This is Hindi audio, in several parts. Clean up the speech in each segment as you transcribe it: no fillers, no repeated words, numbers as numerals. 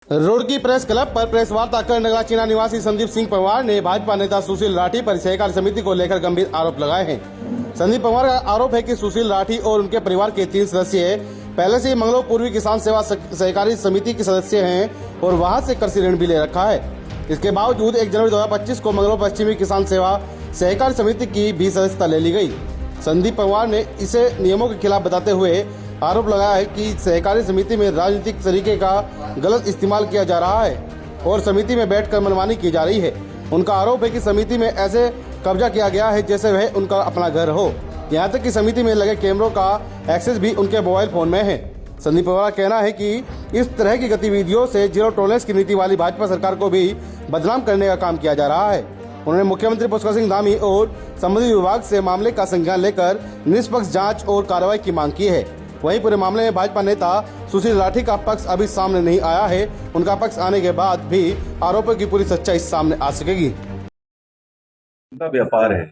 रुड़की प्रेस क्लब पर प्रेस वार्ता कर नगला चीना निवासी संदीप सिंह पंवार ने भाजपा नेता सुशील राठी पर सहकारी समिति को लेकर गंभीर आरोप लगाए हैं। संदीप पंवार का आरोप है कि सुशील राठी और उनके परिवार के 3 सदस्य पहले से ही मंगलो पूर्वी किसान सेवा सहकारी समिति के सदस्य हैं और वहां से कृषि ऋण भी ले रखा है। इसके बावजूद 1 जनवरी 2025 को मंगलो पश्चिमी किसान सेवा सहकारी समिति की भी सदस्यता ले ली गई। संदीप पंवार ने इसे नियमों के खिलाफ बताते हुए आरोप लगाया है कि सहकारी समिति में राजनीतिक तरीके का गलत इस्तेमाल किया जा रहा है और समिति में बैठकर मनमानी की जा रही है। उनका आरोप है कि समिति में ऐसे कब्जा किया गया है जैसे वह उनका अपना घर हो। यहां तक कि समिति में लगे कैमरों का एक्सेस भी उनके मोबाइल फोन में है। संदीप पंवार का कहना है कि इस तरह की गतिविधियों से जीरो टॉलरेंस की नीति वाली भाजपा सरकार को भी बदनाम करने का काम किया जा रहा है। उन्होंने मुख्यमंत्री पुष्कर सिंह धामी और संबंधित विभाग से मामले का संज्ञान लेकर निष्पक्ष जांच और कार्रवाई की मांग की है। वहीं पूरे मामले में भाजपा नेता सुशील राठी का पक्ष अभी सामने नहीं आया है। उनका पक्ष आने के बाद भी आरोपों की पूरी सच्चाई सामने आ सकेगी। उनका व्यापार है,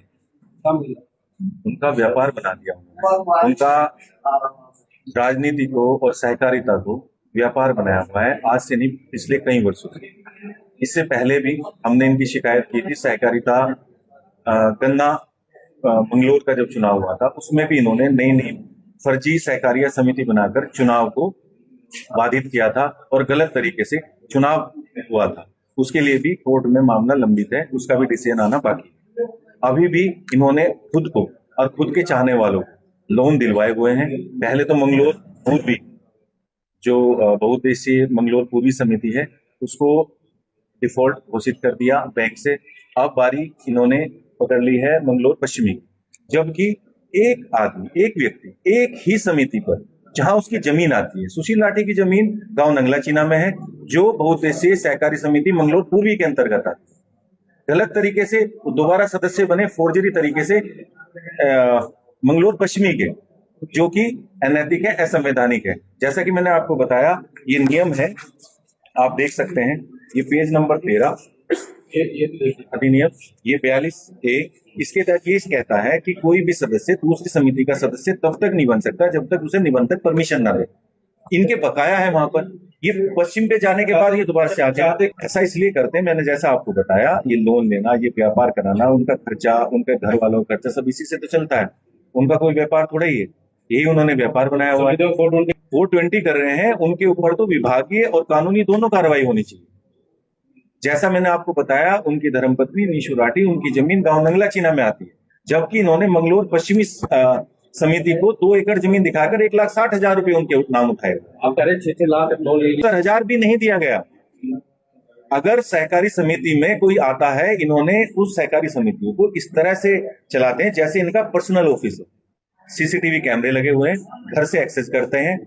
उनका व्यापार बना दिया हुआ है। उनका राजनीति को और सहकारिता को व्यापार बनाया हुआ है, आज से नहीं पिछले कई वर्षों से। इससे पहले भी हमने इनकी शिकायत की थी। सहकारिता गन्ना मंगलोर का जब चुनाव हुआ था उसमें भी इन्होंने नई फर्जी सहकारिता समिति बनाकर चुनाव को बाधित किया था और गलत तरीके से चुनाव हुआ था। उसके लिए भी कोर्ट में मामला लंबित है, उसका भी डिसीजन आना बाकी है। अभी भी इन्होंने खुद को और खुद के चाहने वालों को लोन दिलवाए हुए हैं। पहले तो मंगलोर पूर्वी जो बहुउद्देशीय मंगलोर पूर्वी समिति है उसको डिफॉल्ट घोषित कर दिया बैंक से। अब बारी इन्होंने पकड़ ली है मंगलोर पश्चिमी, जबकि एक आदमी, एक व्यक्ति, एक ही समिति पर जहां उसकी जमीन आती है, सुशील राठी की जमीन गांव नंगला चीना में है जो बहुउद्देशीय सहकारी समिति मंगलोर पूर्वी के अंतर्गत आती है। गलत तरीके से दोबारा सदस्य बने, फोर्जरी तरीके से मंगलोर पश्चिमी के, जो कि अनैतिक है, असंवैधानिक है। जैसा कि मैंने आपको बताया, ये नियम है, आप देख सकते हैं, ये पेज नंबर 13 अधिनियम, ये 42A, इसके तहत ये कहता है कि कोई भी सदस्य दूसरी समिति का सदस्य तब तक नहीं बन सकता जब तक उसे निबंधक परमिशन ना दे। इनके बकाया है वहां पर, ये पश्चिम पे जाने के बाद ये दोबारा से आते हैं। ऐसा इसलिए करते हैं, मैंने जैसा आपको बताया, ये लोन लेना, ये व्यापार कराना, उनका खर्चा, उनके घर वालों का खर्चा सब इसी से तो चलता है। उनका कोई व्यापार थोड़ा ही है, यही उन्होंने व्यापार बनाया हुआ है। 420 कर रहे हैं, उनके ऊपर तो विभागीय और कानूनी दोनों कार्रवाई होनी चाहिए। जैसा मैंने आपको बताया, उनकी धर्मपत्नी नीशू राठी, उनकी जमीन गांव नंगला चीना में आती है, जबकि इन्होंने मंगलोर पश्चिमी समिति को 2 एकड़ जमीन दिखाकर 1,60,000 रुपए उनके नाम उठाए। आप कह रहे 6 लाख 1,000 भी नहीं दिया गया। अगर सहकारी समिति में कोई आता है, इन्होंने उस सहकारी समितियों को इस तरह से चलाते हैं जैसे इनका पर्सनल ऑफिस हो। सीसीटीवी कैमरे लगे हुए हैं, घर से एक्सेस करते हैं।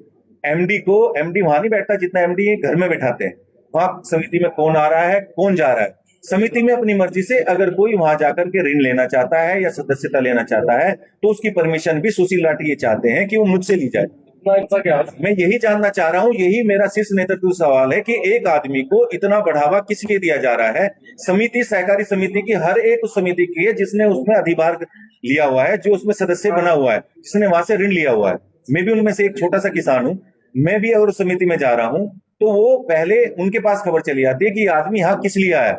एमडी वहां नहीं बैठता जितना एमडी घर में बैठाते हैं। वहां समिति में कौन आ रहा है, कौन जा रहा है, समिति में अपनी मर्जी से अगर कोई वहां जाकर के ऋण लेना चाहता है या सदस्यता लेना चाहता है तो उसकी परमिशन भी सुशील राठी ये चाहते हैं कि वो मुझसे ली जाए। मैं यही जानना चाह रहा हूं, यही मेरा शीर्ष नेतृत्व सवाल है कि एक आदमी को इतना बढ़ावा किस लिए दिया जा रहा है। समिति सहकारी समिति की हर एक उस समिति की है जिसने उसमें अधिभार लिया हुआ है, जो उसमें सदस्य बना हुआ है, जिसने वहां से ऋण लिया हुआ है। मैं भी उनमें से एक छोटा सा किसान हूं, मैं भी अगर उस समिति में जा रहा हूं तो वो पहले उनके पास खबर चली आती है कि आदमी यहाँ किस लिए आया।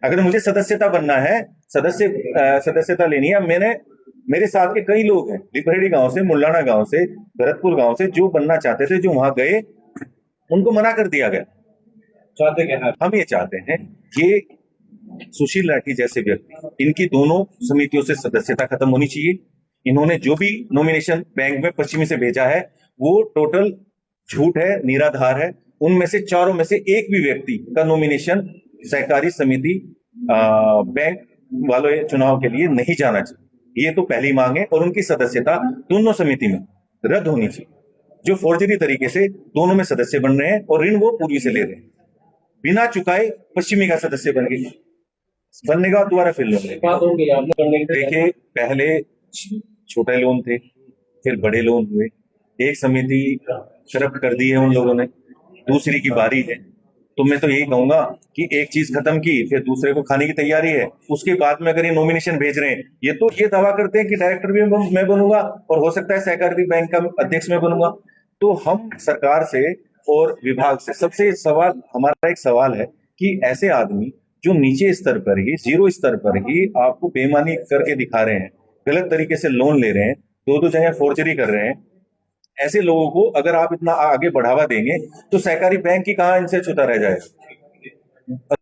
अगर मुझे सदस्यता बनना है, सदस्यता लेनी है, मेरे साथ के कई लोग हैं, लिपरेडी गांव से, मुल्लाना गांव से, भरतपुर गांव से, जो बनना चाहते थे, जो वहां गए, उनको मना कर दिया गया। चाहते क्या है? हम ये चाहते हैं, ये सुशील राठी जैसे व्यक्ति, इनकी दोनों समितियों से सदस्यता खत्म होनी चाहिए। इन्होंने जो भी नॉमिनेशन बैंक में पश्चिमी से भेजा है वो टोटल झूठ है, निराधार है। उनमें से चारों में से एक भी व्यक्ति का नॉमिनेशन सहकारी समिति बैंक वालों चुनाव के लिए नहीं जाना चाहिए। ये तो पहली मांग है। और उनकी सदस्यता दोनों समिति में रद्द होनी चाहिए, जो फोर्जरी तरीके से दोनों में सदस्य बन रहे हैं और ऋण वो पूर्वी से ले रहे हैं, बिना चुकाए पश्चिमी का सदस्य बनने का दोबारा फिर लोन लेंगे। देखिए, पहले छोटे लोन थे, फिर बड़े लोन हुए, एक समिति तरफ कर दी है उन लोगों ने, दूसरी की बारी है। तो मैं तो यही कहूंगा कि एक चीज खत्म की, फिर दूसरे को खाने की तैयारी है। उसके बाद में अगर ये नॉमिनेशन भेज रहे हैं, ये तो ये दावा करते हैं कि डायरेक्टर भी मैं बनूंगा और हो सकता है सहकारी बैंक का अध्यक्ष में बनूंगा। तो हम सरकार से और विभाग से सबसे सवाल, हमारा एक सवाल है कि ऐसे आदमी जो नीचे स्तर पर ही, जीरो स्तर पर ही आपको बेईमानी करके दिखा रहे हैं, गलत तरीके से लोन ले रहे हैं, दो जगह फोर्जरी कर रहे हैं, ऐसे लोगों को अगर आप इतना आगे बढ़ावा देंगे तो सहकारी बैंक ही कहां इनसे छूटा रह जाएगा।